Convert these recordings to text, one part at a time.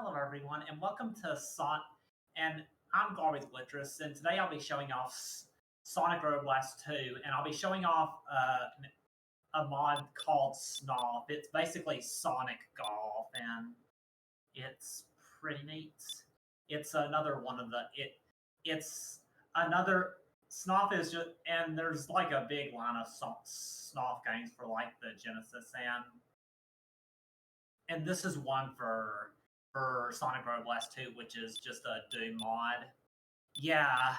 Hello everyone, and welcome to and I'm Garbi's Glittress, and today I'll be showing off Sonic Robo Blast 2, and I'll be showing off a mod called Snolf. It's basically Sonic Golf, and it's pretty neat. It's another one of it's another Snolf is just, and there's like a big line of Snolf games for like the Genesis, and this is one for Sonic Robo Blast 2, which is just a Doom mod. Yeah,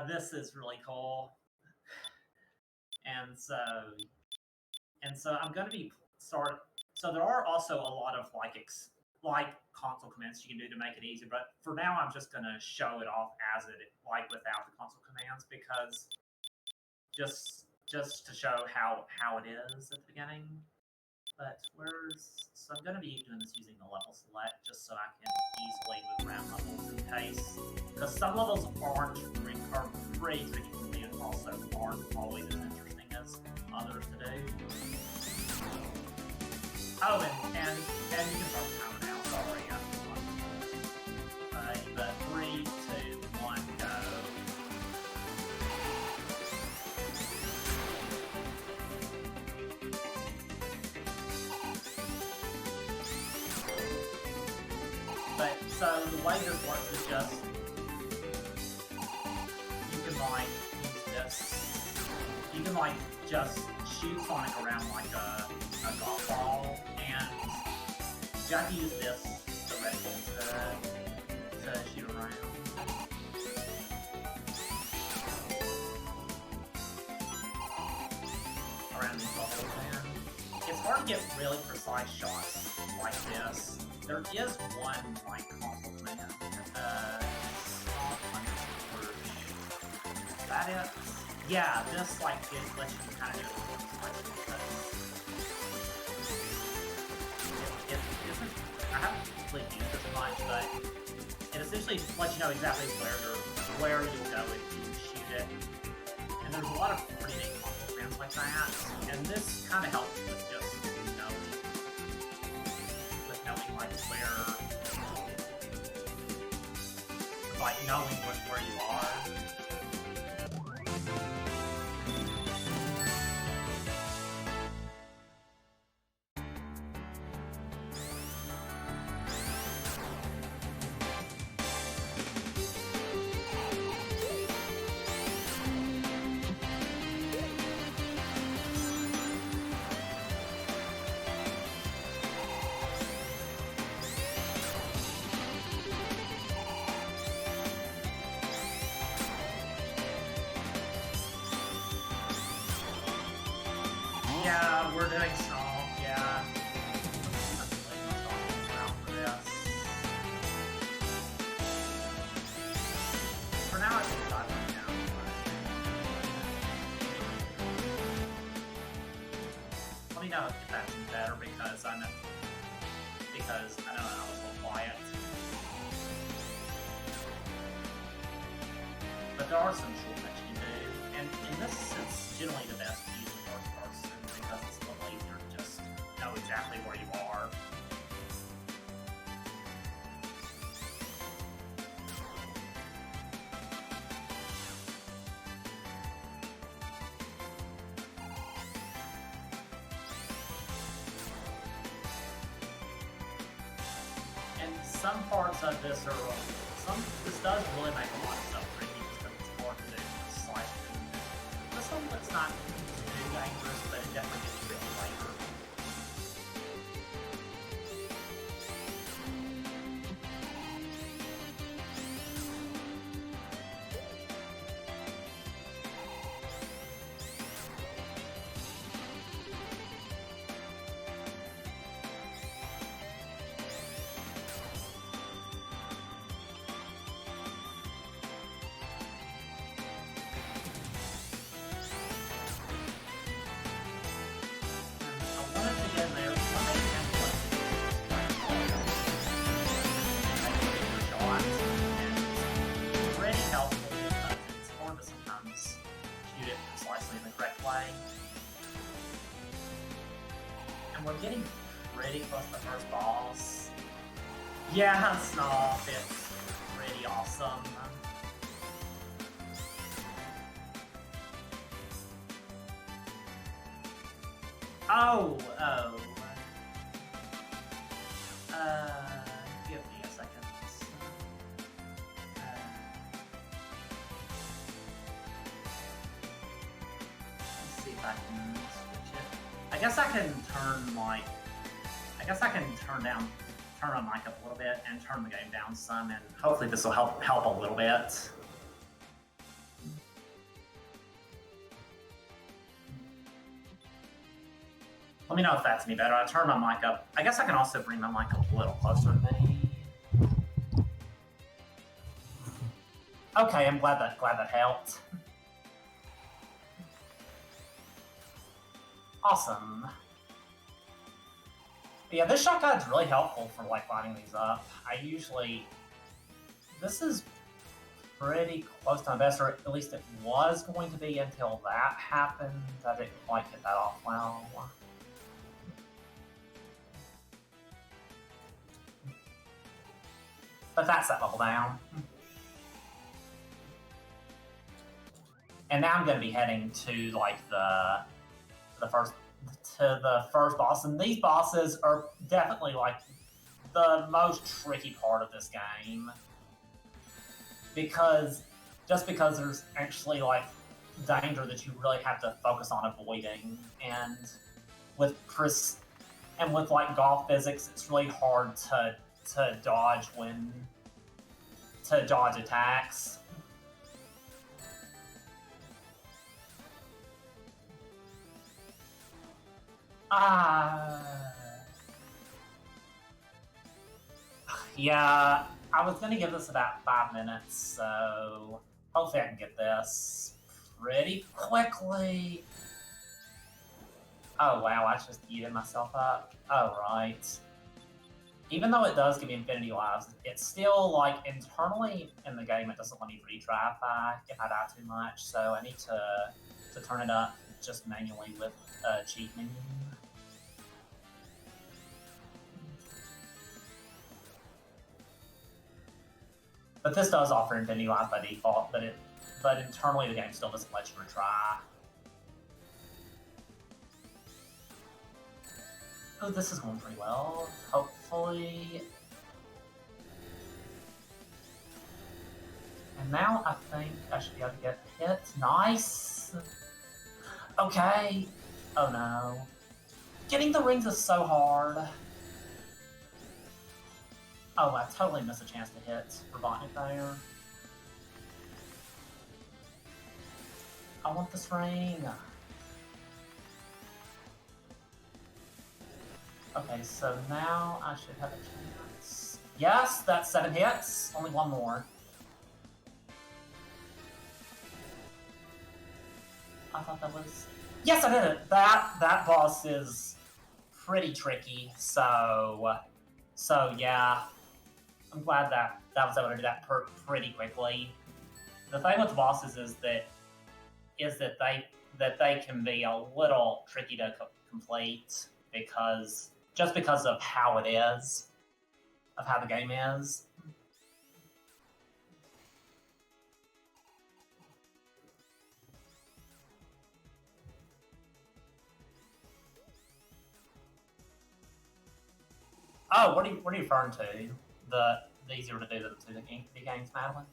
this is really cool. And so I'm going to be So there are also a lot of like console commands you can do to make it easy, but for now I'm just going to show it off as it without the console commands, because just to show how it is at the beginning. But so I'm going to be doing this using the level select, just so I can easily move around levels in case, because some levels are pretty tricky to do, and also aren't always as interesting as others to do. Oh, and you can start the timer now. Sorry, but 3, 2, 1, go. So the way this works is just, you can use this. You can just shoot Sonic around like a golf ball, and you have to use this, the red ball, to shoot around. Around these levels, and it's hard to get really precise shots like this. There is one console command. Is that it? Yeah, this it lets you kind of do it isn't. I haven't really used this much, but it essentially lets you know exactly where you'll go if you shoot it. And there's a lot of pretty neat console commands like that. And this kind of helps with just knowing where you are. Yeah, we're doing snolf, yeah. For now, I think it's not right now. Let me know if that's better, because I know I was a little quiet. But there are some shortcuts you can do, and this is generally the best using first person, because it's a little easier to just know exactly where you are. And some parts of this this does really make a lot of stuff tricky, just because it's hard to do precisely. This one looks not too dangerous, but it definitely gets tricky later. And we're getting pretty close to the first boss. Yeah, snolf, it's pretty awesome. Oh. Give me a second. Let's see if I can switch it. I guess I can turn my mic up a little bit and turn the game down some, and hopefully this will help a little bit. Let me know if that's any better. I turn my mic up. I guess I can also bring my mic up a little closer to me. Okay, I'm glad that helped. Awesome. But yeah, this shot guide's really helpful for like lining these up. This is pretty close to my best, or at least it was going to be until that happened. I didn't quite get that off well. But that's that level down. And now I'm going to be heading to like the first boss, and these bosses are definitely like the most tricky part of this game, because there's actually like danger that you really have to focus on avoiding, and with like golf physics, it's really hard to dodge attacks. Yeah, I was gonna give this about 5 minutes, so hopefully I can get this pretty quickly. Oh wow, I just eated myself up. Oh right. Even though it does give me infinity lives, it's still like internally in the game it doesn't let me retry if I die too much, so I need to turn it up just manually with a cheat menu. But this does offer infinity lives by default, but internally the game still doesn't let you retry. Oh, this is going pretty well, hopefully. And now I think I should be able to get hit. Nice! Okay. Oh no. Getting the rings is so hard. Oh, I totally missed a chance to hit Robotnik there. I want this ring. Okay, so now I should have a chance. Yes, that's 7 hits. Only one more. I thought that was... Yes, I did it! That boss is pretty tricky, so yeah. I'm glad that was able to do that pretty quickly. The thing with bosses is that they can be a little tricky to complete because of how it is, of how the game is. Oh, what are you referring to? The easier to do than the games, Madeline?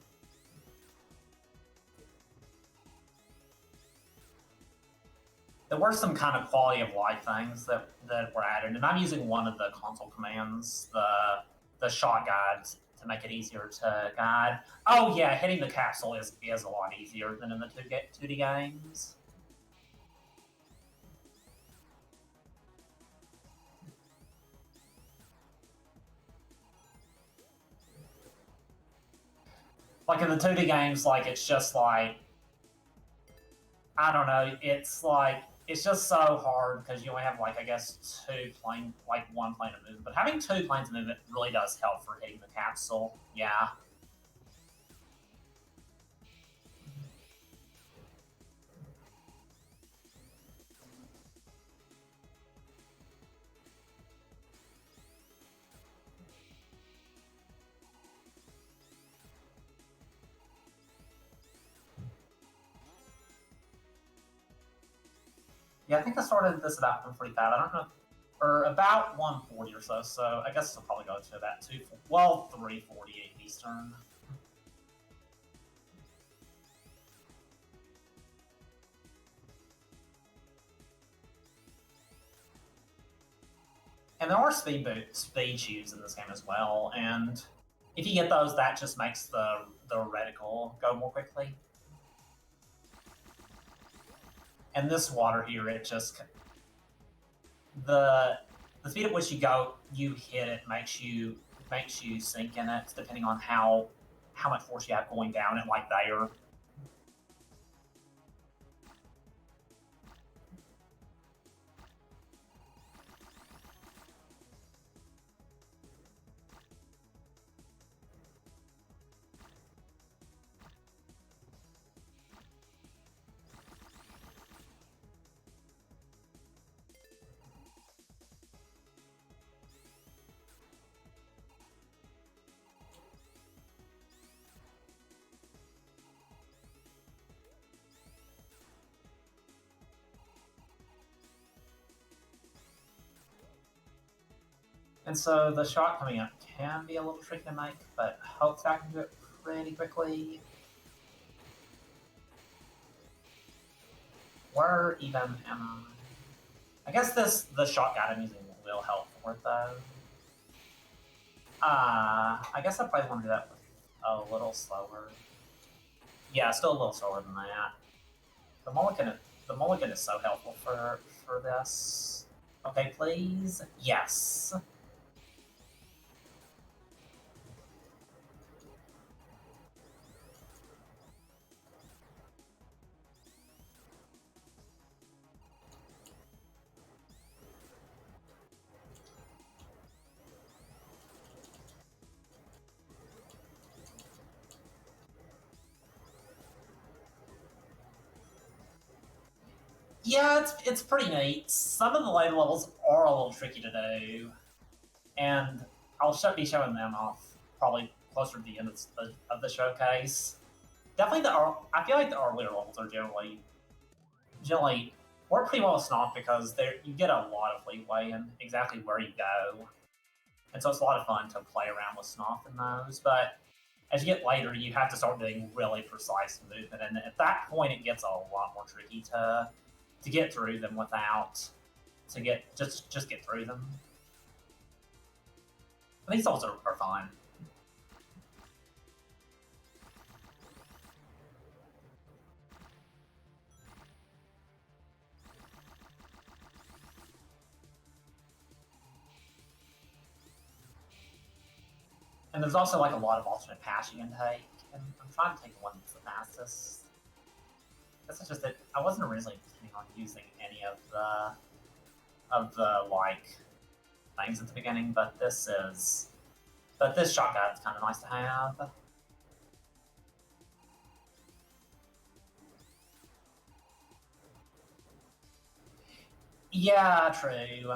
There were some kind of quality of life things that were added, and I'm using one of the console commands, the shot guide, to make it easier to guide. Oh yeah, hitting the capsule is a lot easier than in the 2D games. Like in the 2D games, like it's just like, I don't know, it's just so hard because you only have like, I guess, one plane of movement. But having 2 planes of movement really does help for hitting the capsule. Yeah. Yeah, I think I started this about 145. I don't know, or about 140 or so. So I guess I'll probably go to about 3:48 Eastern. And there are speed shoes in this game as well, and if you get those, that just makes the reticle go more quickly. And this water here, it just the speed at which you hit it makes you sink in it, depending on how much force you have going down it, like there. And so the shot coming up can be a little tricky to make, but hopefully I can do it pretty quickly. Where even am I? Guess the shotgun I'm using will help for it though. I guess I probably want to do that with a little slower. Yeah, still a little slower than that. The mulligan is so helpful for this. Okay, please. Yes. Yeah, it's pretty neat. Some of the later levels are a little tricky to do, and I'll be showing them off probably closer to the end of the showcase. Definitely, I feel like the earlier levels are generally work pretty well with snolf because you get a lot of leeway in exactly where you go, and so it's a lot of fun to play around with snolf in those. But as you get later, you have to start doing really precise movement, and at that point, it gets a lot more tricky to get through them just get through them. But these levels are fun. And there's also like a lot of alternate paths you can take, and I'm trying to take the one that's the fastest. That's just that I wasn't originally planning on using any of the like things at the beginning, but this shotgun is kind of nice to have. Yeah, true.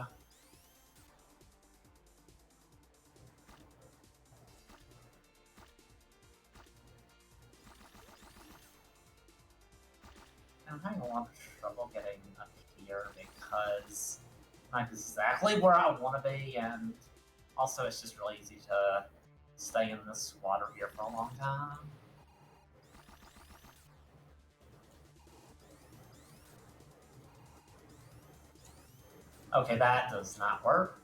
I'm having a lot of trouble getting up here because I'm not exactly where I want to be, and also it's just really easy to stay in this water here for a long time. Okay, that does not work.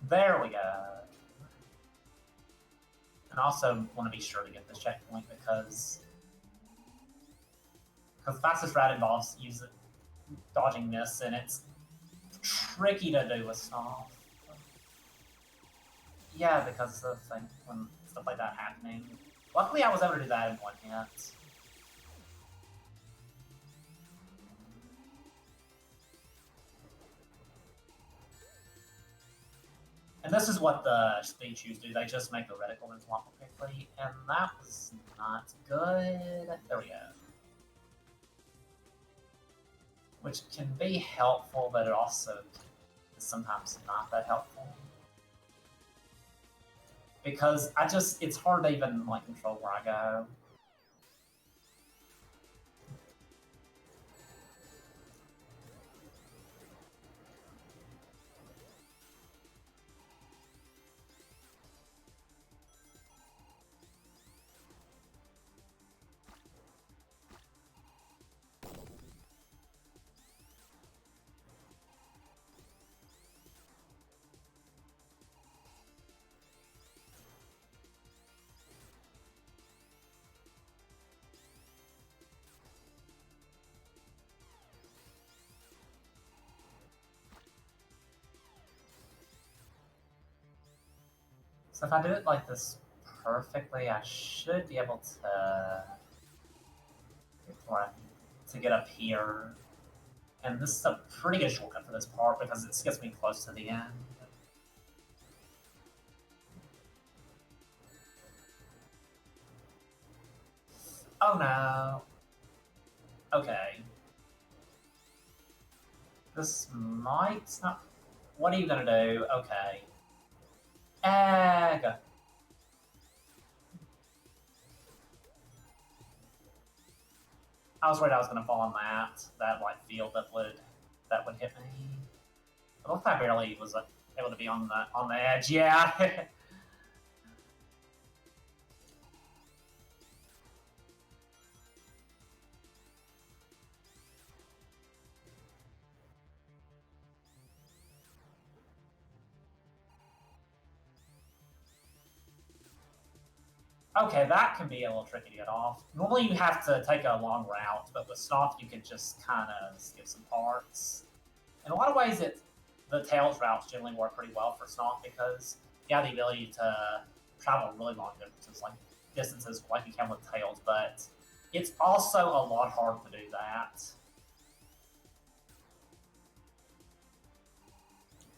There we go. And also want to be sure to get this checkpoint because fastest route involves dodging this, and it's tricky to do with snolf. Yeah, because of when stuff like that happening. Luckily, I was able to do that in one hit. And this is what the speed shoes do. They just make the reticle move a lot more quickly, and that was not good. There we go. Which can be helpful, but it also is sometimes not that helpful. because it's hard to even like control where I go. So if I do it like this perfectly, I should be able to get up here. And this is a pretty good shortcut for this part because it gets me close to the end. Oh no. Okay. This might not... What are you gonna do? Okay. Egg! I was worried I was gonna fall on that like field that would hit me. It looked like I barely was able to be on the edge. Yeah. Okay, that can be a little tricky to get off. Normally you have to take a long route, but with snolf you could just kind of skip some parts. In a lot of ways, the tails routes generally work pretty well for snolf because you have the ability to travel really long distances like you can with tails, but it's also a lot harder to do that.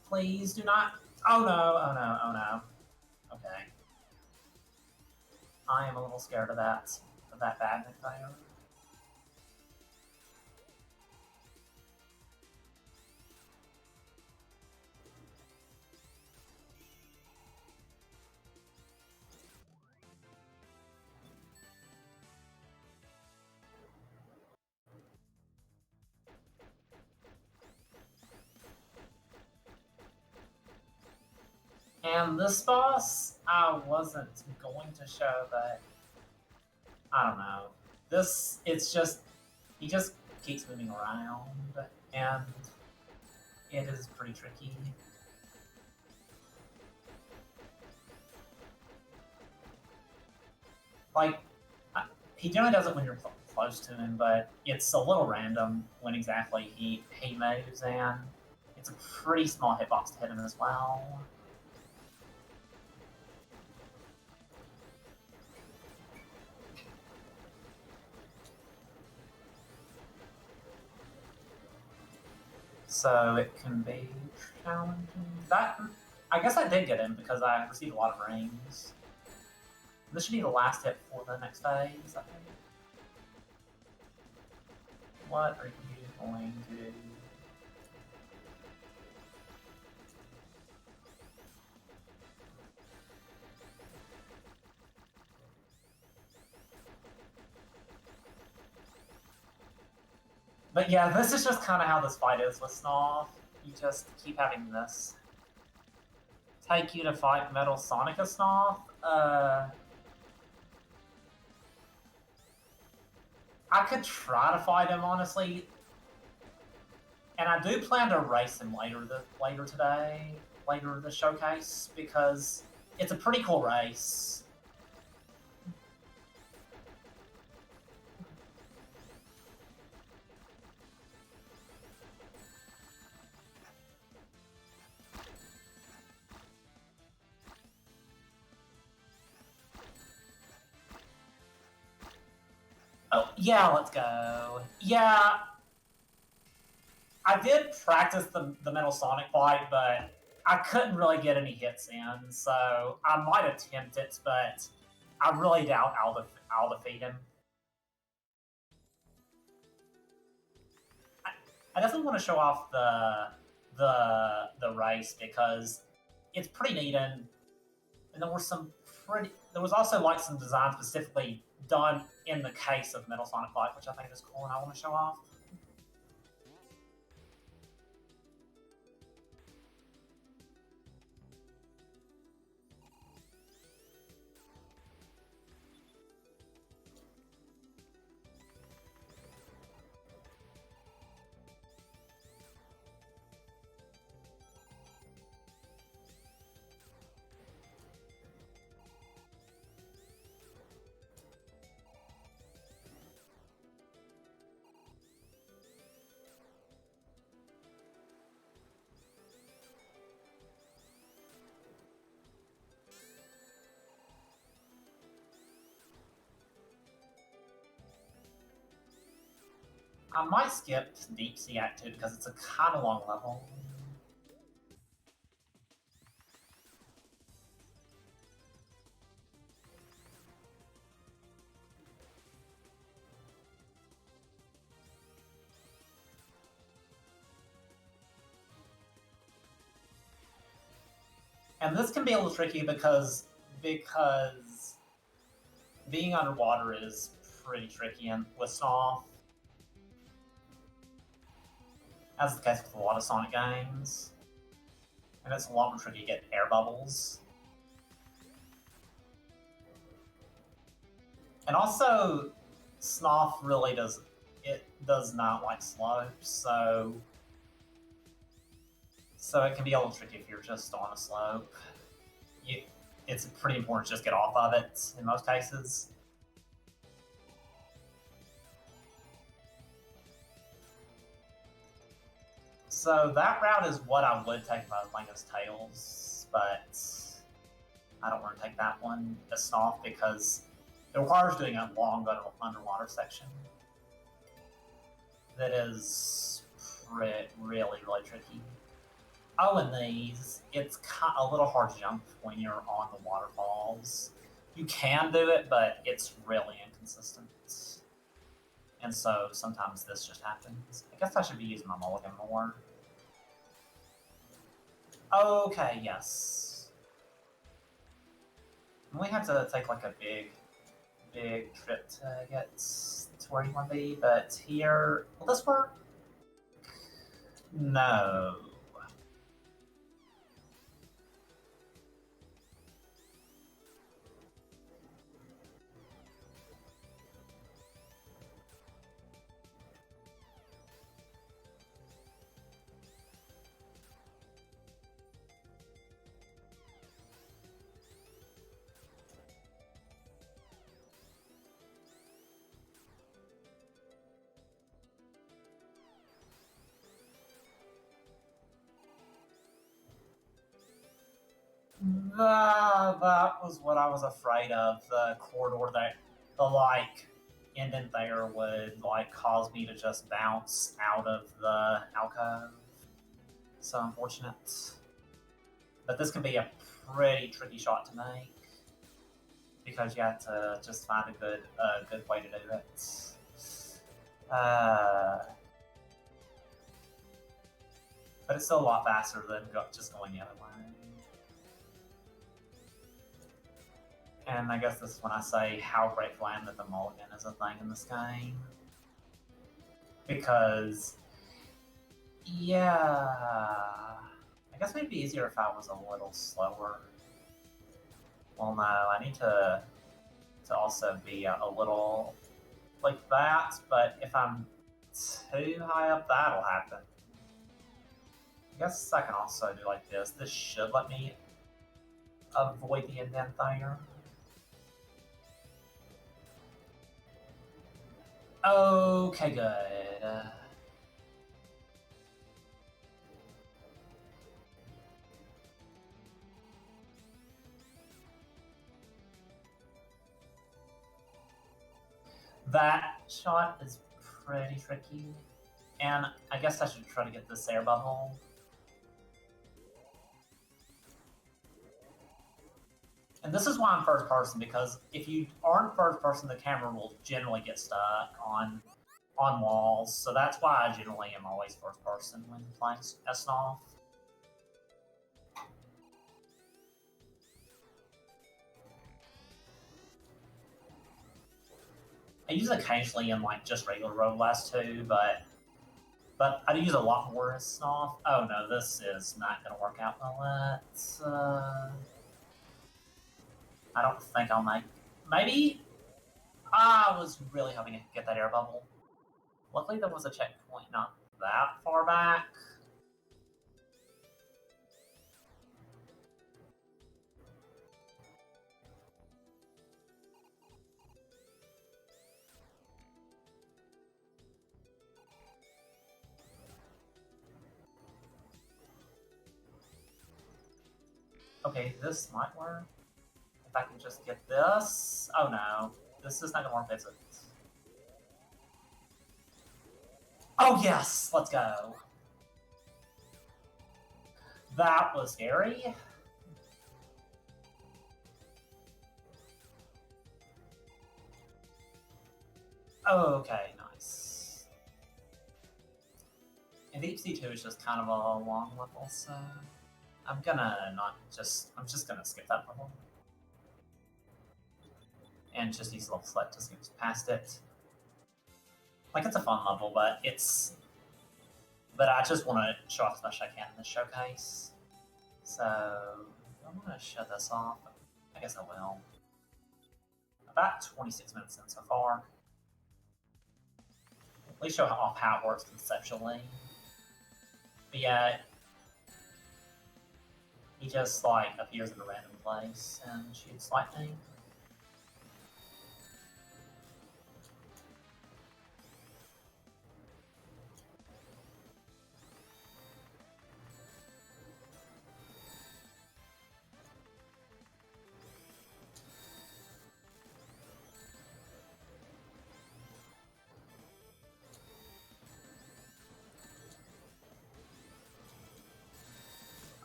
Please do not... Oh no, oh no, oh no. Okay. I am a little scared of that bad failure. And this boss, I wasn't going to show, but I don't know. He just keeps moving around, and it is pretty tricky. Like, he generally does it when you're close to him, but it's a little random when exactly he moves, and it's a pretty small hitbox to hit him as well. So it can be challenging. I guess I did get him because I received a lot of rings. This should be the last hit for the next phase, I think. What are you going to do? But yeah, this is just kind of how this fight is with snolf. You just keep having this take you to fight Metal Sonica snolf. I could try to fight him, honestly. And I do plan to race him later today, later in the showcase, because it's a pretty cool race. Oh, yeah, let's go. Yeah, I did practice the Metal Sonic fight, but I couldn't really get any hits in, so I might attempt it, but I really doubt I'll defeat him. I definitely want to show off the race because it's pretty neat, and there were some there was also like some design specifically done in the case of Metal Sonic 5, which I think is cool and I want to show off. I might skip Deep Sea Act 2 because it's a kind of long level. And this can be a little tricky because being underwater is pretty tricky and with snolf, as is the case with a lot of Sonic games. And it's a lot more tricky to get air bubbles. And also, snolf really does not like slopes, so it can be a little tricky if you're just on a slope. It's pretty important to just get off of it in most cases. So that route is what I would take if I was playing as Tails, but I don't want to take that one as snolf because it requires doing a long underwater section that is really, really tricky. Oh, and these, it's a little hard to jump when you're on the waterfalls. You can do it, but it's really inconsistent. And so sometimes this just happens. I guess I should be using my mulligan more. Okay, yes. We have to take like a big trip to get to where you want to be, but here, will this work? No. That was what I was afraid of. The corridor that the like indent there would like cause me to just bounce out of the alcove. So unfortunate. But this can be a pretty tricky shot to make because you have to just find a good way to do it. But it's still a lot faster than just going the other way. And I guess this is when I say how grateful I am that the mulligan is a thing in this game. Because, yeah, I guess it'd be easier if I was a little slower. Well, no, I need to also be a little like that, but if I'm too high up, that'll happen. I guess I can also do like this. This should let me avoid the indent there. Okay, good. That shot is pretty tricky. And I guess I should try to get this air bubble. And this is why I'm first person, because if you aren't first person, the camera will generally get stuck on walls. So that's why I generally am always first person when playing as snolf. I use it occasionally in like just regular Robo Blast too, but I use a lot more as snolf. Oh no, this is not gonna work out well. Let's I don't think I'll make. Maybe I was really hoping I could get that air bubble. Luckily, there was a checkpoint not that far back. Okay, this might work. If I can just get this. Oh no, this is not gonna work, is it? Oh yes, let's go. That was scary. Okay, nice. And Deep Sea 2 is just kind of a long level, so I'm just gonna skip that level. And just use level select to skip past it. Like, it's a fun level, but I just want to show off as much as I can in this showcase. So I'm going to shut this off. I guess I will. About 26 minutes in so far. At least show off how it works conceptually. But yeah, he just like appears in a random place and shoots lightning.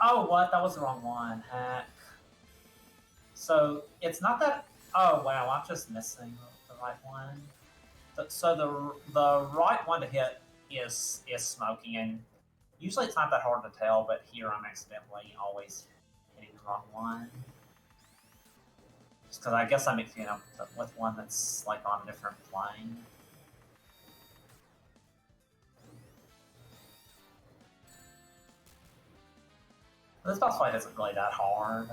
Oh, what? That was the wrong one. Heck. So it's not that. Oh wow, I'm just missing the right one. So the right one to hit is smoking, and usually it's not that hard to tell, but here I'm accidentally always hitting the wrong one. Just because I guess I'm mixing it up with one that's like on a different plane. This boss fight isn't really that hard.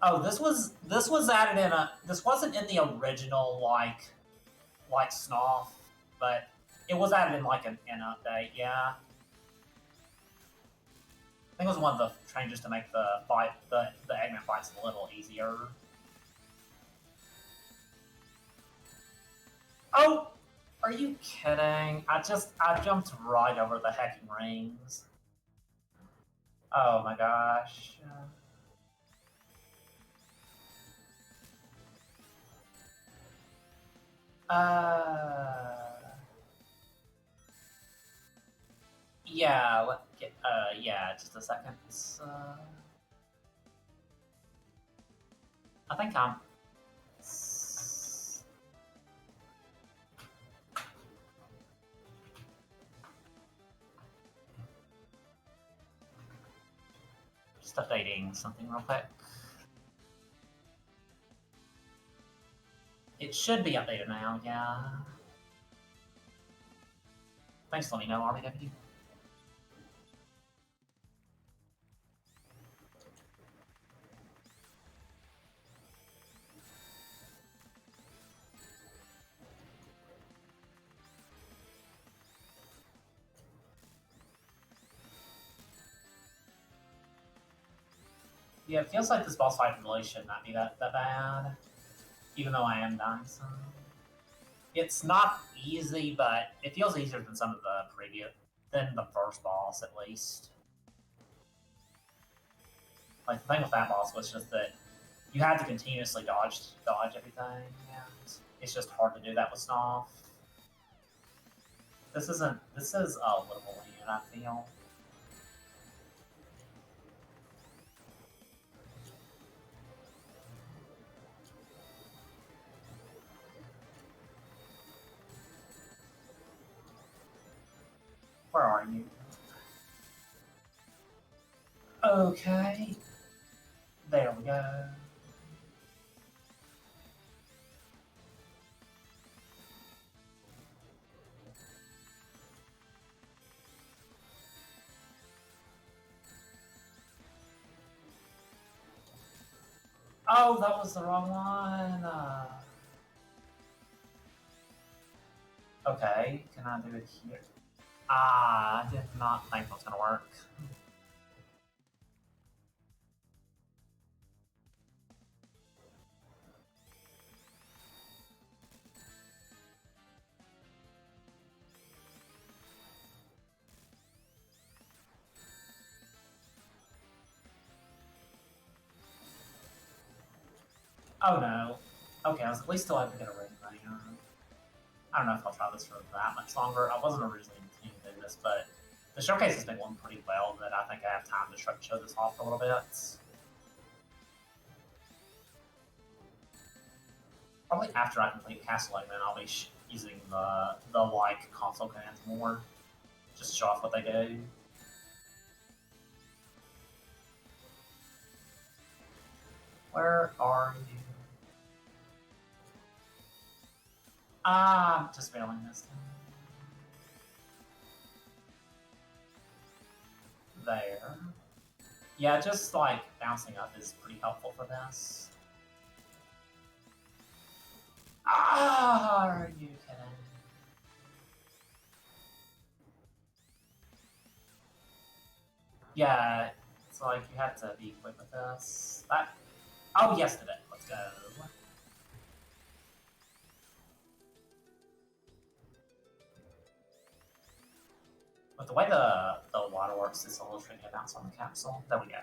Oh, this was added in a. This wasn't in the original like snolf, but it was added in like an update. Yeah, I think it was one of the changes to make the Eggman fights a little easier. Oh, are you kidding? I jumped right over the hecking rings. Oh my gosh. Yeah, yeah, just a second. I think I'm. Just updating something real quick. It should be updated now, yeah. Thanks for letting me know, Army Deputy. Yeah, it feels like this boss fight really should not be that bad. Even though I am dying some. It's not easy, but it feels easier than some of the than the first boss, at least. Like, the thing with that boss was just that you had to continuously dodge everything, and it's just hard to do that with snolf. This is a little weird, I feel. Where are you? Okay. There we go. Oh, that was the wrong one. Okay, can I do it here? I did not think it was going to work. Oh no. Okay, I was at least still able to get a ring there. I don't know if I'll try this for that much longer. I wasn't originally intending to do this, but the showcase has been going pretty well that I think I have time to show this off a little bit. Probably after I complete Castle Omen, I'll be using the like console commands more, just to show off what they do. Where are you? I'm just failing this time. There. Yeah, just like bouncing up is pretty helpful for this. Ah, are you kidding? Yeah, it's like you have to be quick with this. Oh, yes, today. Let's go. But the way the water works, it's a little tricky to bounce on the capsule. There we go.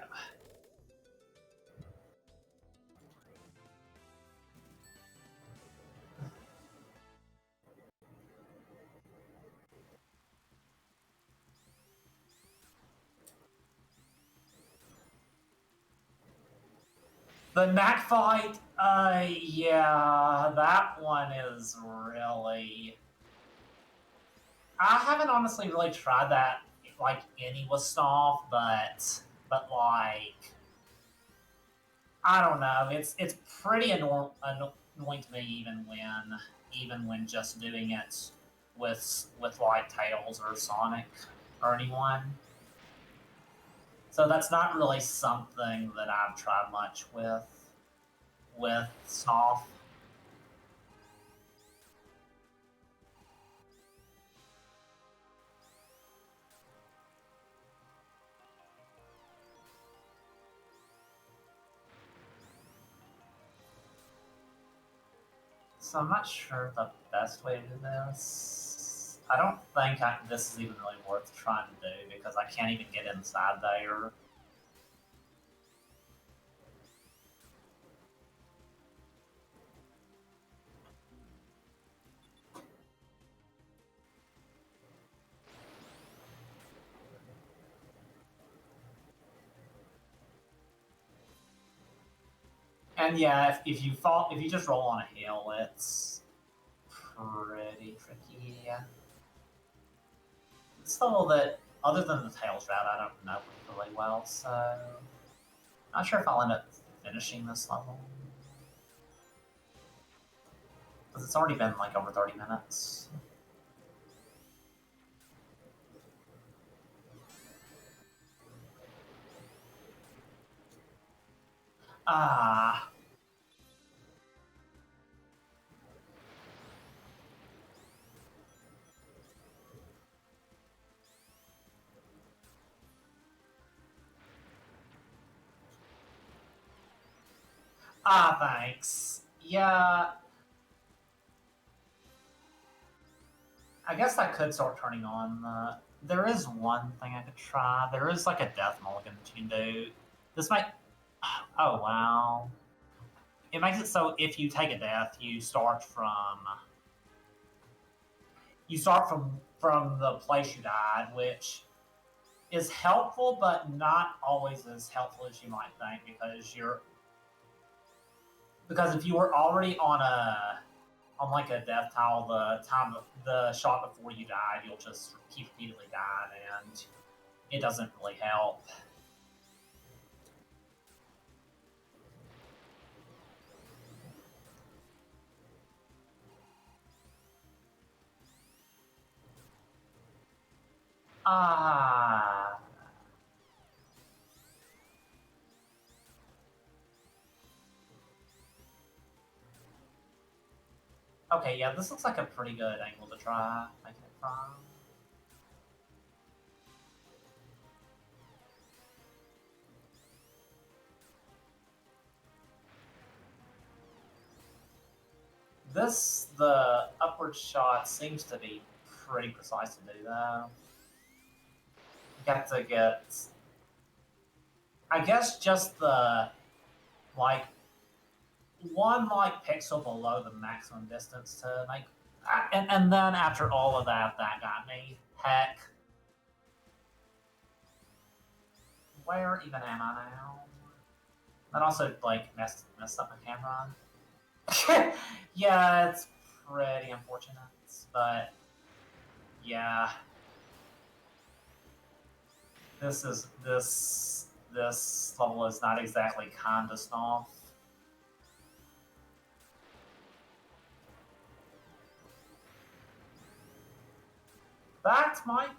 The knack fight, yeah, that one is really. I haven't honestly really tried that like any with snolf, but like I don't know. It's pretty annoying to me even when just doing it with like Tails or Sonic or anyone. So that's not really something that I've tried much with snolf. So I'm not sure the best way to do this. I don't think this is even really worth trying to do because I can't even get inside there. And yeah, if you just roll on a hill, it's pretty tricky. It's a level that, other than the Tails route, I don't know really well, so not sure if I'll end up finishing this level. Because it's already been like over 30 minutes. Ah. Ah, thanks. Yeah. I guess I could start turning on there is one thing I could try. There is like a death mulligan that you can do. This might. Oh, wow. It makes it so if you take a death, you start from the place you died, which is helpful, but not always as helpful as you might think because if you were already on like a death tile, the shot before you died, you'll just keep repeatedly dying, and it doesn't really help. Ah. Okay, yeah, this looks like a pretty good angle to try making it from. The upward shot seems to be pretty precise to do though. You got to get, I guess, just the, like, one, like, pixel below the maximum distance to make, and then after all of that, that got me. Heck. Where even am I now? That also, like, messed up my camera. Yeah, it's pretty unfortunate, but yeah. This level is not exactly kinda snolf. That might...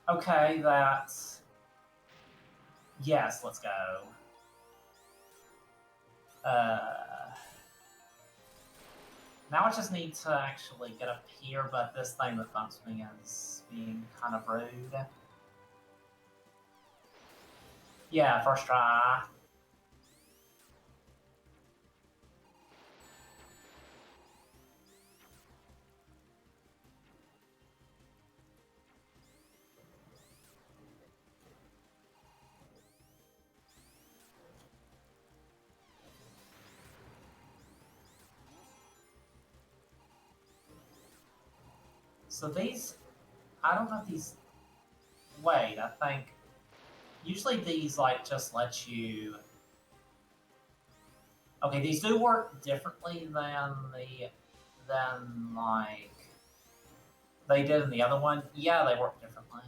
Okay, that's... Yes, let's go. Now I just need to actually get up here, but this thing that bumps me is being kind of rude. Yeah, first try. So these... I don't know if these... Wait, I think... Usually these, like, just let you... Okay, these do work differently than like, they did in the other one. Yeah, they work differently.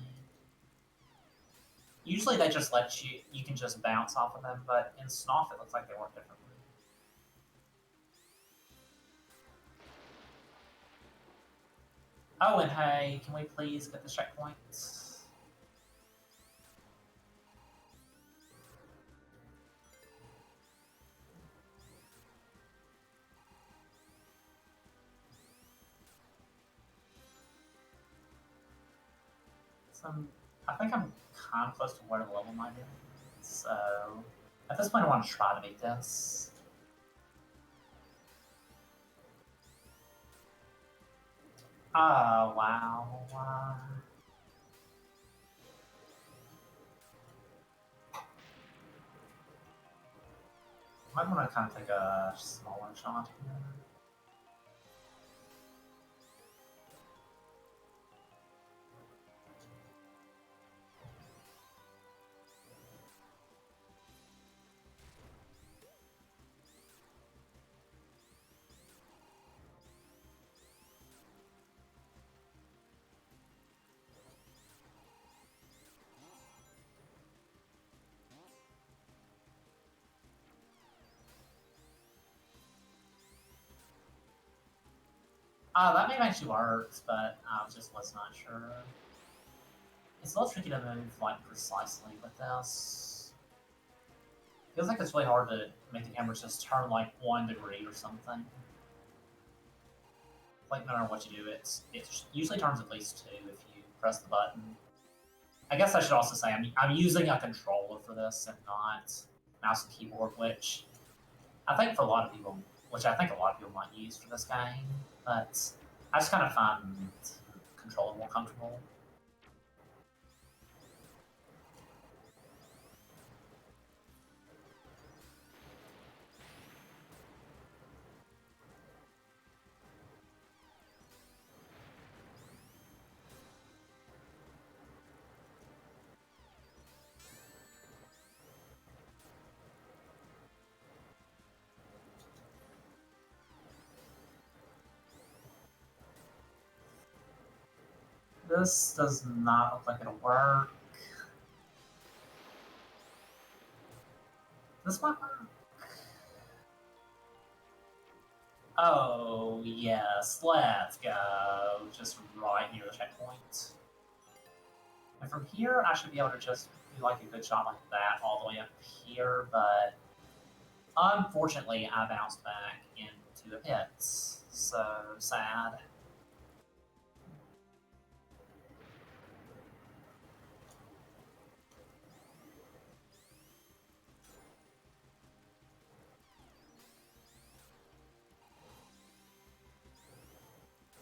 Usually they just let you can just bounce off of them, but in snolf it looks like they work differently. Oh, and hey, can we please get the checkpoint? I think I'm kind of close to where the level might be. So, at this point I want to try to beat this. Oh, wow. I might want to kind of take a smaller shot here. That may actually work, but I was not sure. It's a little tricky to move, like, precisely with this. Feels like it's really hard to make the camera just turn, like, 1 degree or something. Like, no matter what you do, it usually turns at least 2 if you press the button. I guess I should also say I'm using a controller for this and not mouse and keyboard, which I think a lot of people might use for this game, but I just kind of find controller more comfortable. This does not look like it'll work. This might work. Oh, yes, let's go. Just right near the checkpoint. And from here, I should be able to just do like a good shot like that all the way up here, but unfortunately, I bounced back into the pits. So sad.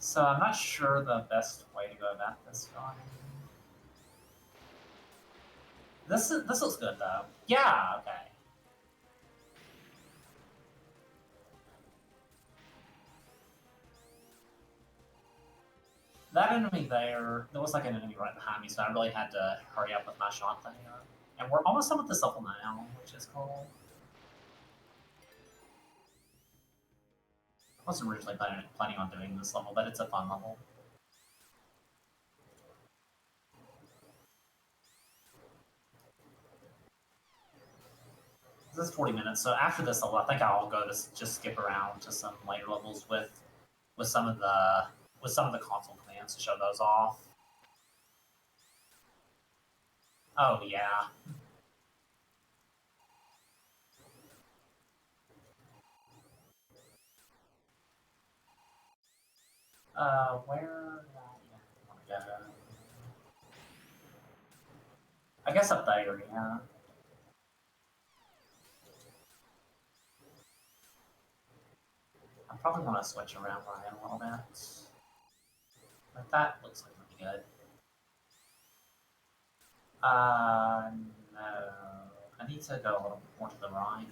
So I'm not sure the best way to go about this one. This looks good though. Yeah, okay. That enemy there was like an enemy right behind me, so I really had to hurry up with my shot there. And we're almost done with this level now, which is cool. I wasn't originally planning on doing this level, but it's a fun level. This is 40 minutes, so after this level, I think I'll go to just skip around to some later levels with some of the console commands to show those off. Oh yeah. Where do I want to go? I guess up there, yeah. I probably want to switch around where I am a little bit. But that looks like pretty good. No. I need to go a little more to the right.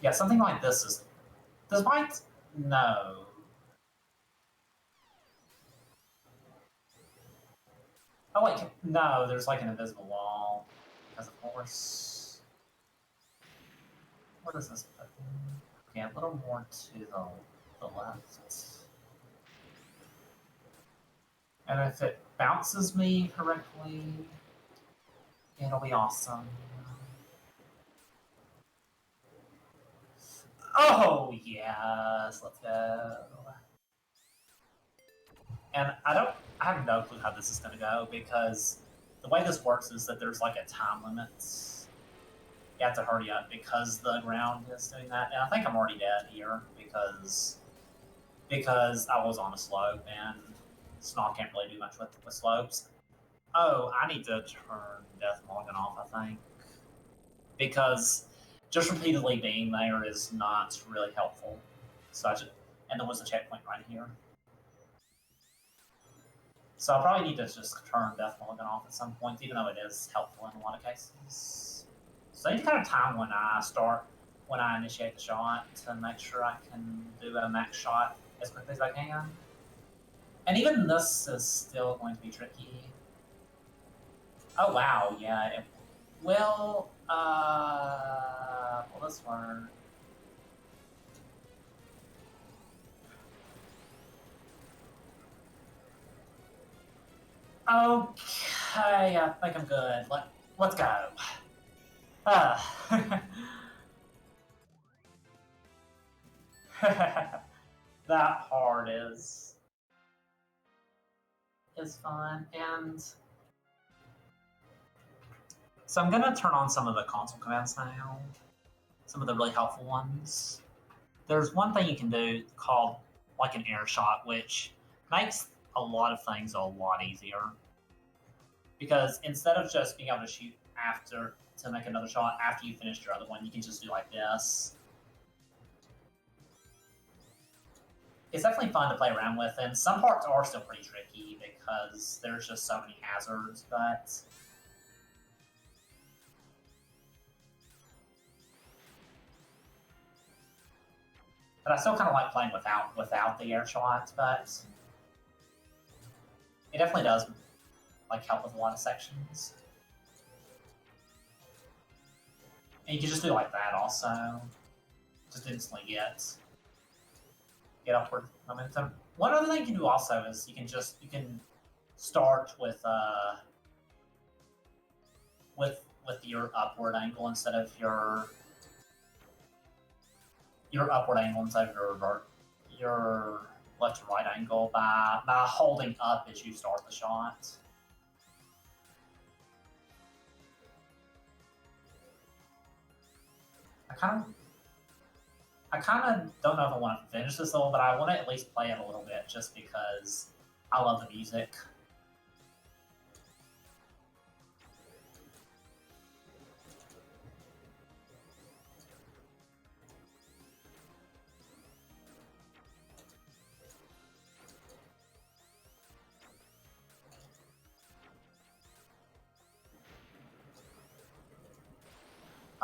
Yeah, something like this is... This might... No. Oh, wait. No, there's like an invisible wall. Because of course... What does this put? Okay, a little more to the left. And if it bounces me correctly, it'll be awesome. Oh, yes, let's go. And I have no clue how this is going to go because the way this works is that there's like a time limit. You have to hurry up because the ground is doing that. And I think I'm already dead here because I was on a slope and snolf can't really do much with slopes. Oh, I need to turn Death Mulligan off, I think. Because just repeatedly being there is not really helpful. And there was a checkpoint right here. So I'll probably need to just turn Death Mulligan off at some point, even though it is helpful in a lot of cases. So I need to kind of time when I initiate the shot to make sure I can do a max shot as quickly as I can. And even this is still going to be tricky. Oh wow, yeah. Will this work? Okay, I think I'm good. Let's go. That part is fun, and so I'm gonna turn on some of the console commands now. Some of the really helpful ones. There's one thing you can do called like an air shot, which makes a lot of things a lot easier. Because instead of just being able to shoot to make another shot after you finished your other one, you can just do like this. It's definitely fun to play around with, and some parts are still pretty tricky because there's just so many hazards, but I still kind of like playing without the air shots, but it definitely does like help with a lot of sections. And you can just do like that also. Just instantly get upward momentum. One other thing you can do also is you can start with your upward angle instead of your upward angle instead of your left to right angle by holding up as you start the shot. I kind of don't know if I want to finish this level, but I want to at least play it a little bit just because I love the music.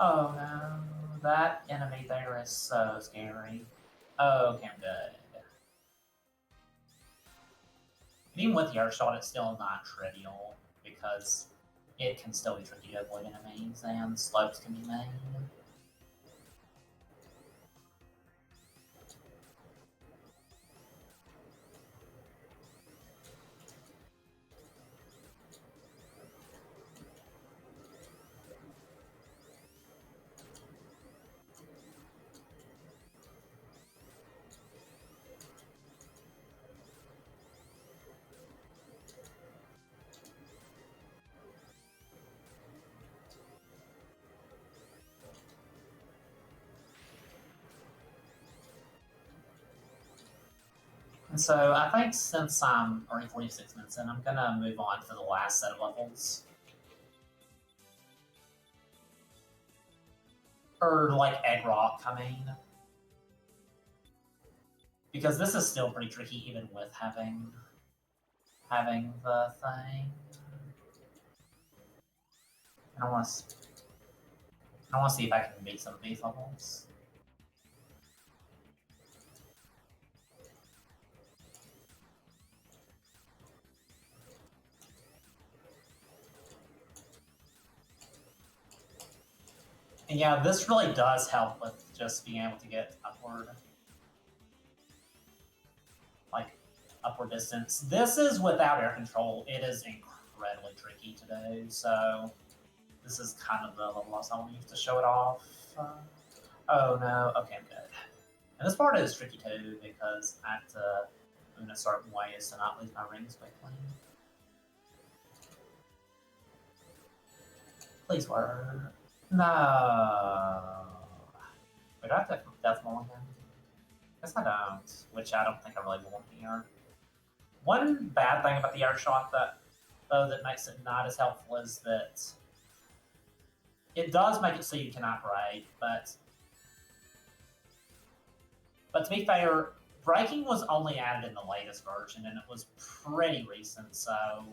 Oh no, that enemy there is so scary. Okay, I'm good. Even with the air shot, it's still not trivial because it can still be tricky to avoid enemies and slopes can be made. And so I think since I'm already 46 minutes in, I'm gonna move on to the last set of levels. Or like Egg Rock, I mean. Because this is still pretty tricky even with having the thing. And I want to see if I can beat some of these levels. And yeah, this really does help with just being able to get upward. Like, upward distance. This is without air control. It is incredibly tricky to do, so this is kind of the level I want to use to show it off. Oh no, okay, I'm good. And this part is tricky too, because I have to move in a certain way as to not lose my rings quickly. Please work. No. Wait, do I have to Death Maul again? Guess I don't, which I don't think I really want here. One bad thing about the air shot that makes it not as helpful is that it does make it so you cannot break, but to be fair, braking was only added in the latest version, and it was pretty recent, so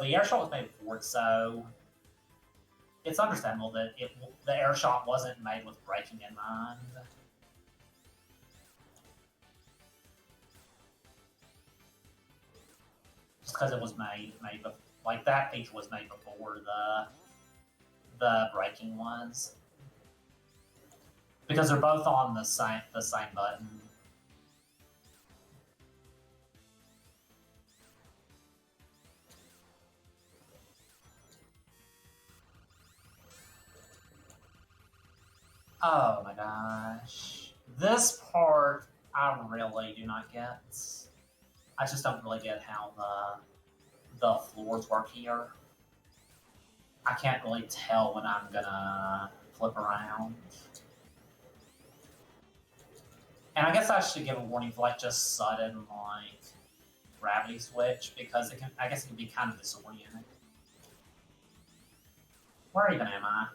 the air shot was made before, so it's understandable that the air shot wasn't made with braking in mind. Just because it was made like that feature was made before the braking was, because they're both on the same button. Oh my gosh. This part I really do not get. I just don't really get how the floors work here. I can't really tell when I'm gonna flip around. And I guess I should give a warning for like just sudden like gravity switch, because I guess it can be kind of disorienting. Where even am I?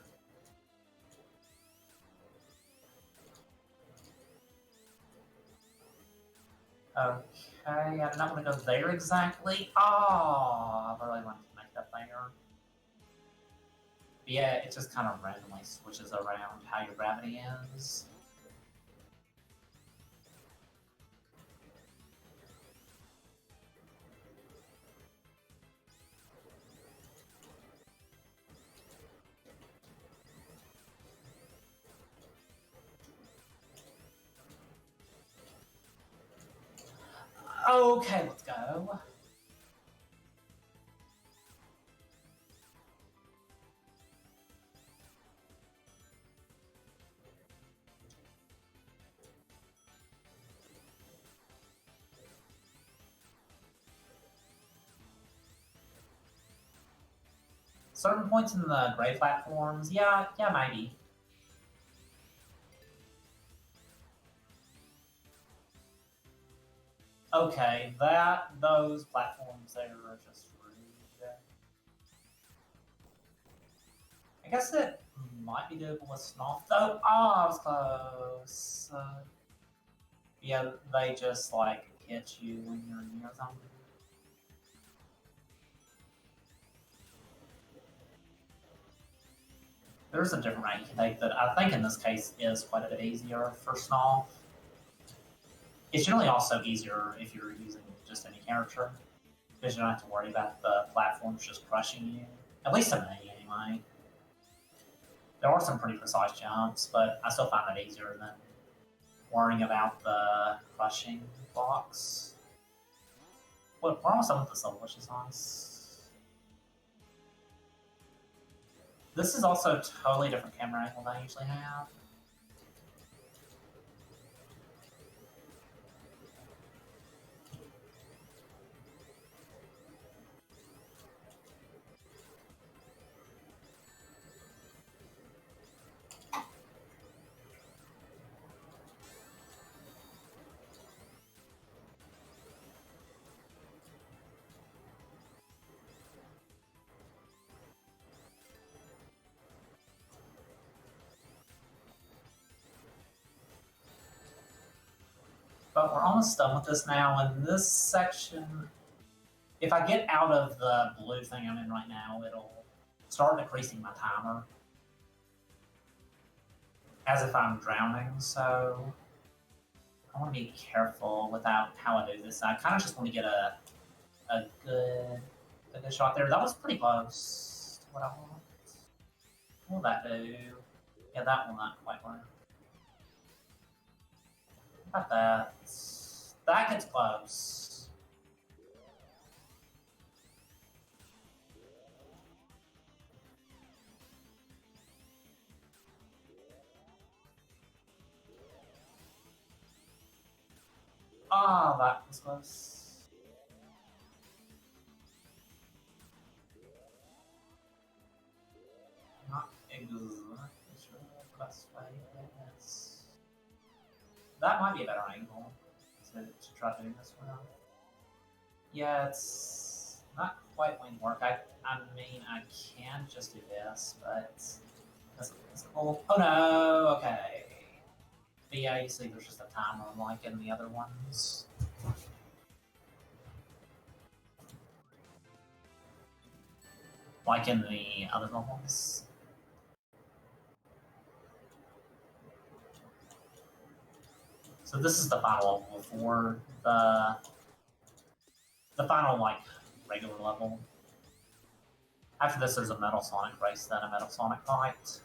Okay, I do not want to go there exactly. Oh, I really wanted to make that there. But yeah, it just kind of randomly switches around how your gravity is. Okay, let's go. Certain points in the gray platforms, yeah, maybe. Okay, those platforms there are just rude. I guess it might be doable with snolf though. Oh, I was close. Yeah, they just like hit you when you're near them. There's a different route you can take that I think in this case is quite a bit easier for snolf. It's generally also easier if you're using just any character, because you don't have to worry about the platforms just crushing you. At least to me, anyway. There are some pretty precise jumps, but I still find that easier than worrying about the crushing blocks. Well, we're almost done with this level, which is nice. This is also a totally different camera angle than I usually have. But we're almost done with this now. In this section, if I get out of the blue thing I'm in right now, it'll start decreasing my timer as if I'm drowning. So I want to be careful without how I do this. I kind of just want to get a good shot there. That was pretty close to what I want. What will that do? Yeah, that will not quite work. How about that? That gets close. Ah, that was close. Not exactly sure the best way is. That might be a better angle to try doing this one. Yeah, it's not quite going to work. I mean, I can just do this, but that's cool. Oh no, okay. But yeah, you see there's just a timer like in the other ones. Like in the other ones. So this is the final level before the final like regular level. After this, there's a Metal Sonic race, then a Metal Sonic fight.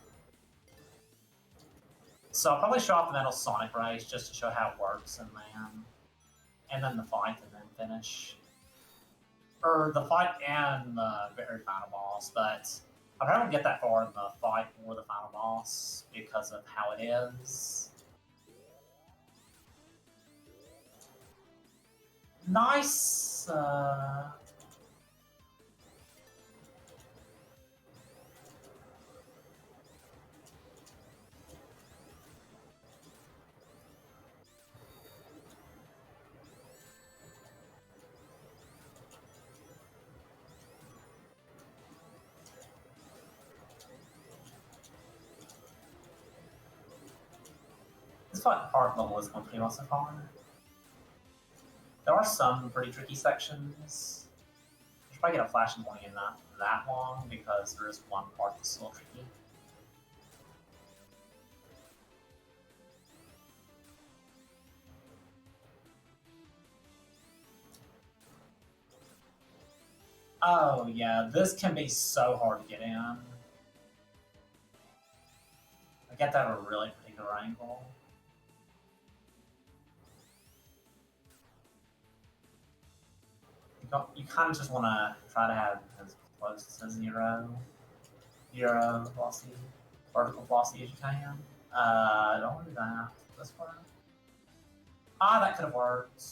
So I'll probably show off the Metal Sonic race just to show how it works, and then the fight, and then finish. Or the fight and the very final boss, but I probably won't get that far in the fight or the final boss because of how it is. Nice. This part level is going pretty well so far. There are some pretty tricky sections. I should probably get a flashing warning in not that long because there is one part that's still tricky. Oh yeah, this can be so hard to get in. I get that at a really particular angle. You kind of just want to try to have as close to zero velocity, vertical velocity as you can. Don't want to do that. This one. Ah, that could have worked.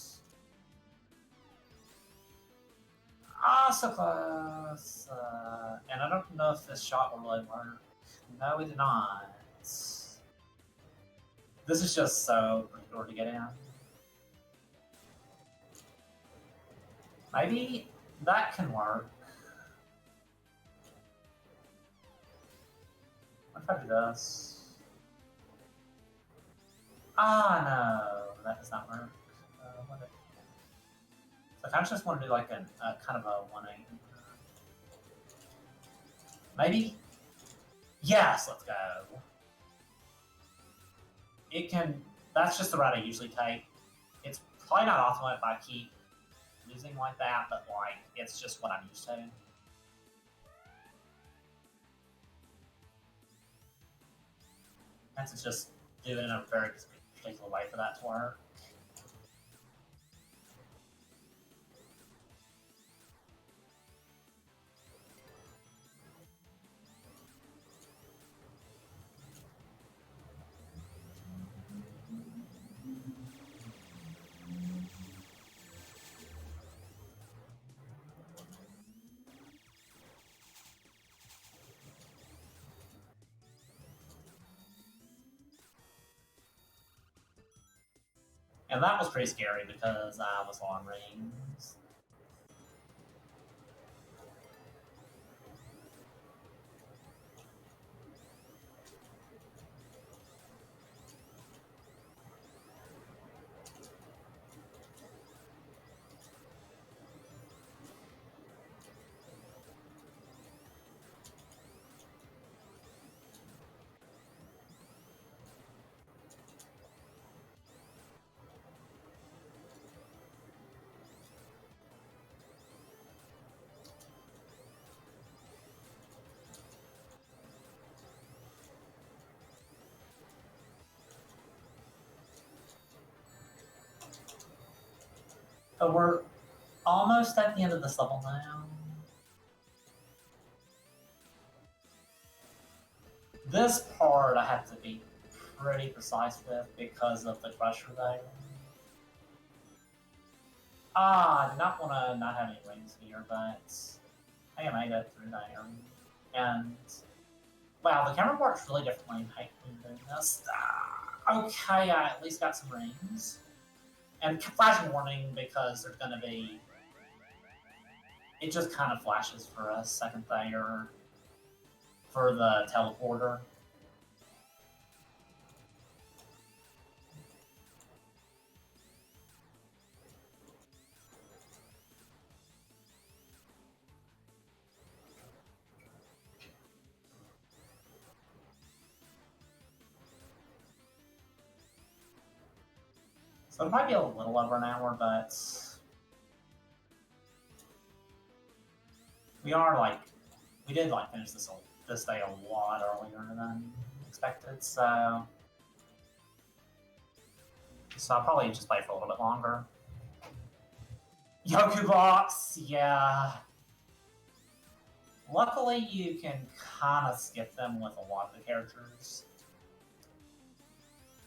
Ah, so close. And I don't know if this shot will really work. No, it did not. This is just so hard to get in. Maybe that can work. What if I do this? Ah, no, that does not work. So I kind of just want to do like a kind of a 180. Maybe? Yes, let's go. It can, that's just the route I usually take. It's probably not optimal if I keep losing like that, but like, it's just what I'm used to. And to just do it in a very particular way for that to work. And that was pretty scary because I was long range. But we're almost at the end of this level now. This part I have to be pretty precise with because of the crusher there. Ah, I did not want to not have any rings here, but I think I made it through there. And wow, the camera works really differently. I hate doing this. Okay, I at least got some rings. And flashing warning because there's going to be. It just kind of flashes for a second there for the teleporter. So it might be a little over an hour, but we did finish this day a lot earlier than expected, so I'll probably just play for a little bit longer. Yoku box, yeah. Luckily, you can kind of skip them with a lot of the characters.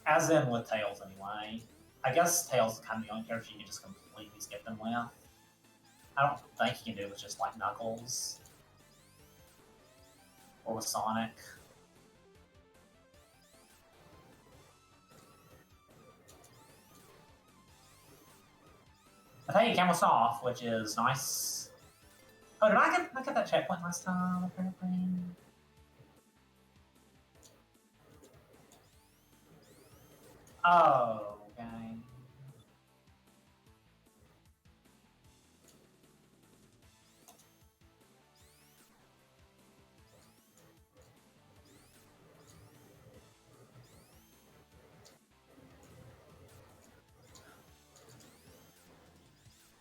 As in with Tails, anyway. I guess Tails is kind of the only character you can just completely skip them with. I don't think you can do it with just like Knuckles. Or with Sonic. But hey, camera's off, which is nice. Oh, did I get that checkpoint last time, apparently? Oh, okay.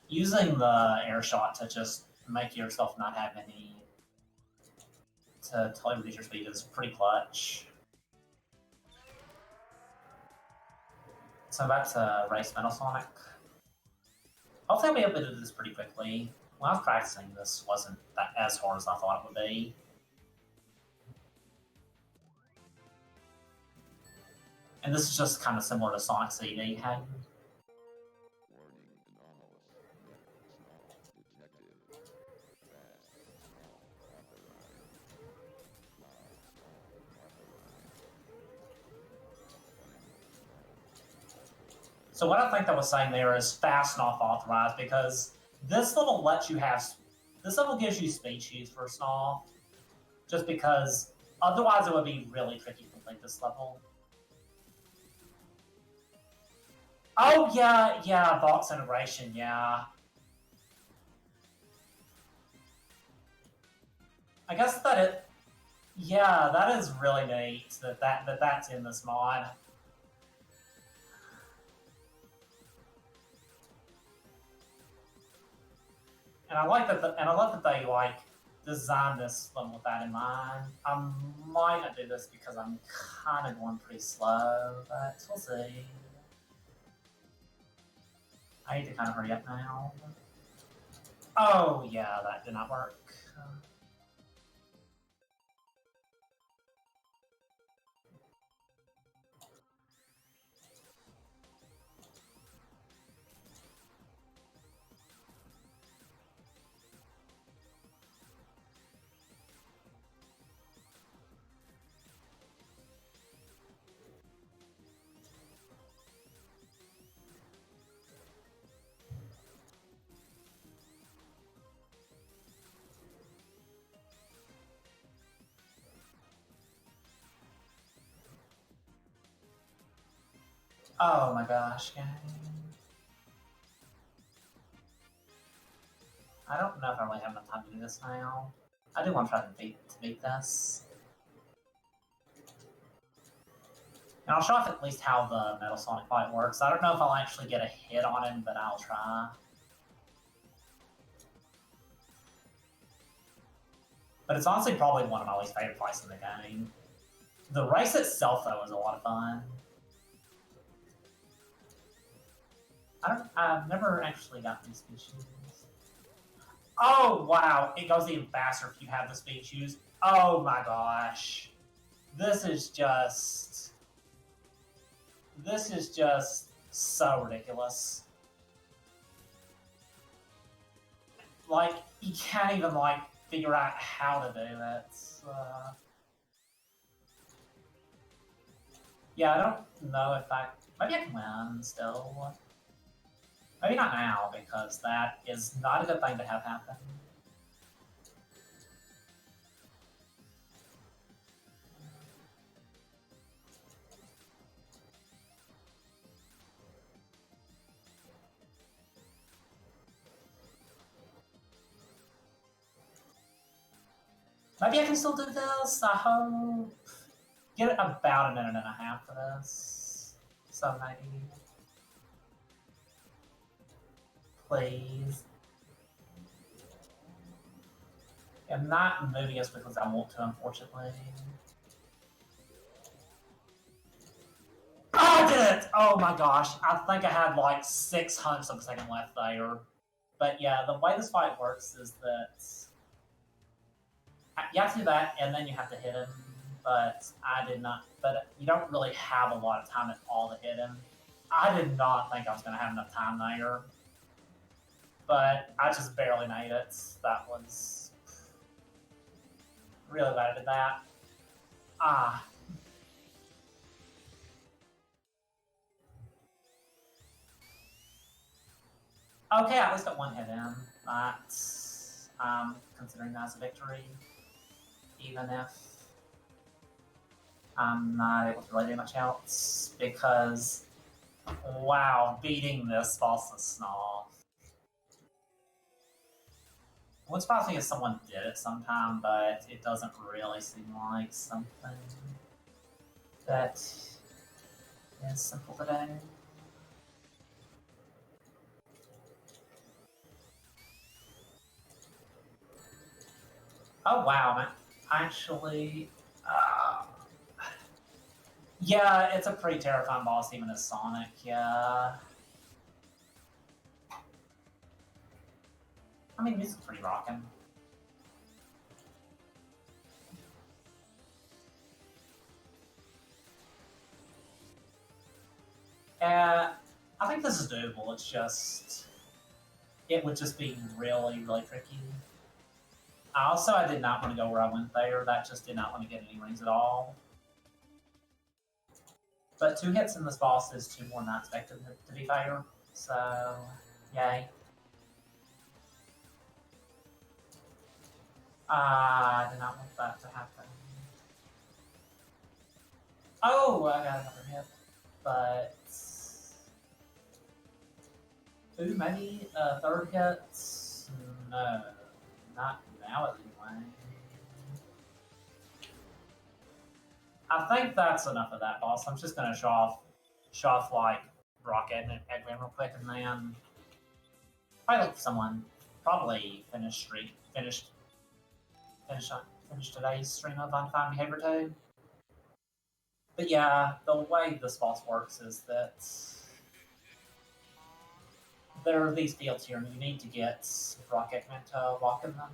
Using the air shot to just make yourself not have any to totally reduce your speed is pretty clutch. So back to race Metal Sonic. Hopefully I'll be able to do this pretty quickly. When I was practicing, this wasn't as hard as I thought it would be. And this is just kind of similar to Sonic CD had. So what I think that was saying there is fast snolf authorized, because this level lets you have, this level gives you speed shoes for snolf, just because otherwise it would be really tricky to complete this level. Oh yeah, box integration, yeah. I guess that it, yeah, that is really neat that's in this mod. And I like that, and I love that they like designed this level with that in mind. I might not do this because I'm kind of going pretty slow, but we'll see. I need to kind of hurry up now. Oh yeah, that did not work. Oh my gosh, gang. I don't know if I really have enough time to do this now. I do want to try to beat this. And I'll show off at least how the Metal Sonic fight works. I don't know if I'll actually get a hit on him, but I'll try. But it's honestly probably one of my least favorite fights in the game. The race itself, though, is a lot of fun. I've never actually gotten these speed shoes. Oh, wow. It goes even faster if you have the speed shoes. Oh my gosh. This is just so ridiculous. Like, you can't even, like, figure out how to do it. Yeah, I don't know if maybe I can win still. Maybe not now, because that is not a good thing to have happen. Maybe I can still do this, I hope. Get about a minute and a half for this. So maybe. Please. I'm not moving as quickly as I want to, unfortunately. Oh, I did it! Oh my gosh. I think I had like 600 of a second left there. But yeah, the way this fight works is that you have to do that, and then you have to hit him. But I did not. But you don't really have a lot of time at all to hit him. I did not think I was going to have enough time there. But I just barely made it. That was really glad I did that. Ah. Okay, at least got one hit in. That's considering that as a victory. Even if I'm not able to really do much else, because wow, beating this false snolf. What's probably if someone did it sometime, but it doesn't really seem like something that is simple today. Oh wow, man. Actually, yeah, it's a pretty terrifying boss even as Sonic, yeah. I mean, music's pretty rockin'. I think this is doable. It's just, it would just be really, really tricky. I did not want to go where I went there. That just did not want to get any rings at all. But 2 hits in this boss is 2 more than I expected, to be fair. So, yay. I did not want that to happen. Oh, I got another hit. But... 2 maybe? 3rd hit? No. Not now anyway. I think that's enough of that boss. I'm just gonna show off like Rocket and Eggman real quick, and then probably look for someone. Probably finish today's stream of Undefined Behavior 2. But yeah, the way this boss works is that there are these fields here, and you need to get Rocket to walk in them,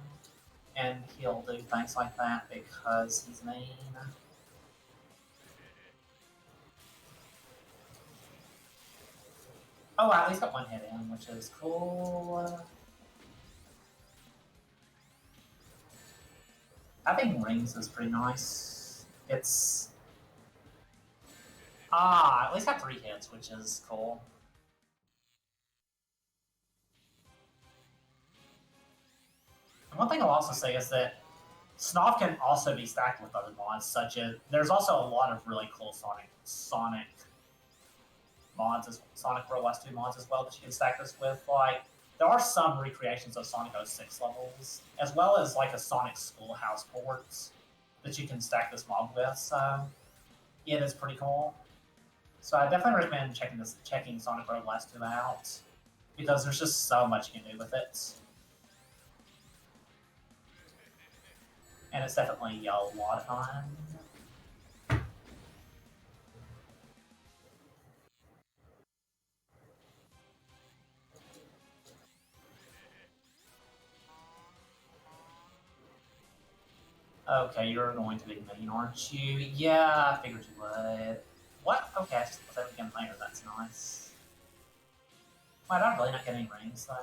and he'll do things like that because he's mean. Oh, I at least got 1 hit in, which is cool. Having rings is pretty nice. It's... at least got 3 hits, which is cool. And one thing I'll also say is that snolf can also be stacked with other mods, such as... There's also a lot of really cool Sonic mods, Sonic Robo Blast 2 mods as well that you can stack this with. Like, there are some recreations of Sonic 06 levels, as well as like a Sonic Schoolhouse port that you can stack this mod with. So it is pretty cool. So I definitely recommend checking Sonic Robo Blast 2 out because there's just so much you can do with it, and it's definitely a lot of fun. Okay, you're going to be mean, aren't you? Yeah, I figured you would. What? Okay, I just put everything later. That's nice. Wait, I'm really not getting rings though.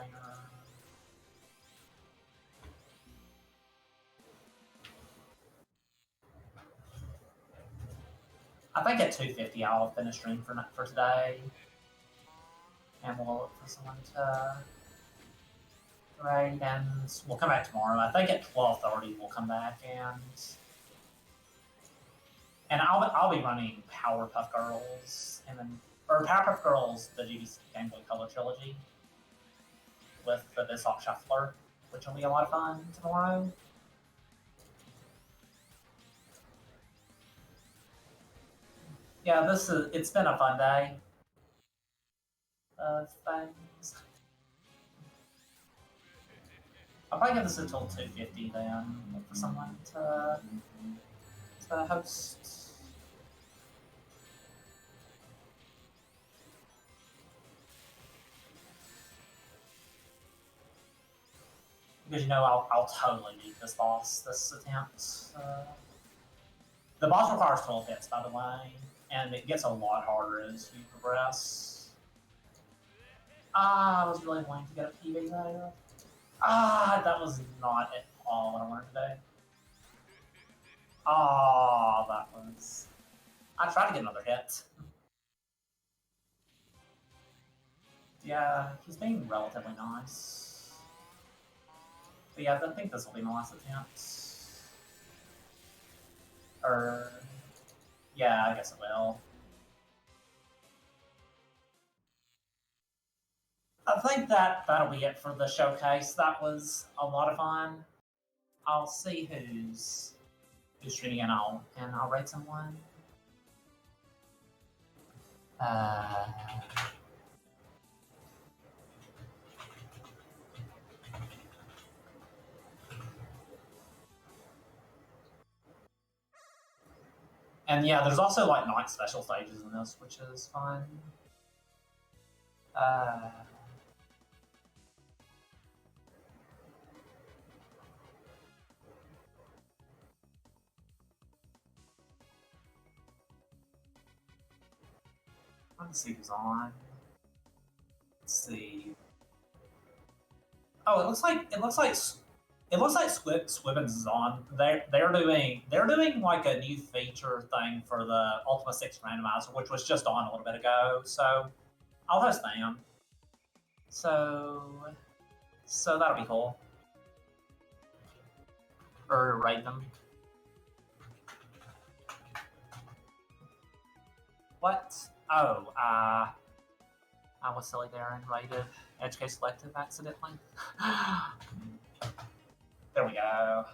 I think at 250 I'll finish stream for today, and we'll look for someone to raid, and we'll come back tomorrow. I think at 12:30 we'll come back, and I'll be running Powerpuff Girls or Powerpuff Girls the GBC Game Boy Color trilogy with the Bisok Shuffler, which will be a lot of fun tomorrow. Yeah, it's been a fun day of things. I'll probably give this until 250 then, look for someone to host. Because I'll totally beat this boss this attempt. The boss requires 12 hits, by the way, and it gets a lot harder as you progress. I was really wanting to get a PB there. That was not at all what I wanted to do. That was... I tried to get another hit. Yeah, he's being relatively nice. But yeah, I think this will be my last attempt. Yeah, I guess it will. I think that'll be it for the showcase. That was a lot of fun. I'll see who's streaming, and I'll rate someone. And yeah, there's also like night special stages in this, which is fun. Let's see who's on. Let's see. Oh, it looks like It looks like Squibbins is on. They're doing like a new feature thing for the Ultima 6 randomizer, which was just on a little bit ago. So I'll host them. So that'll be cool. Or raid them. What? Oh, I was silly there and raided Edge Case Selective accidentally. There we go.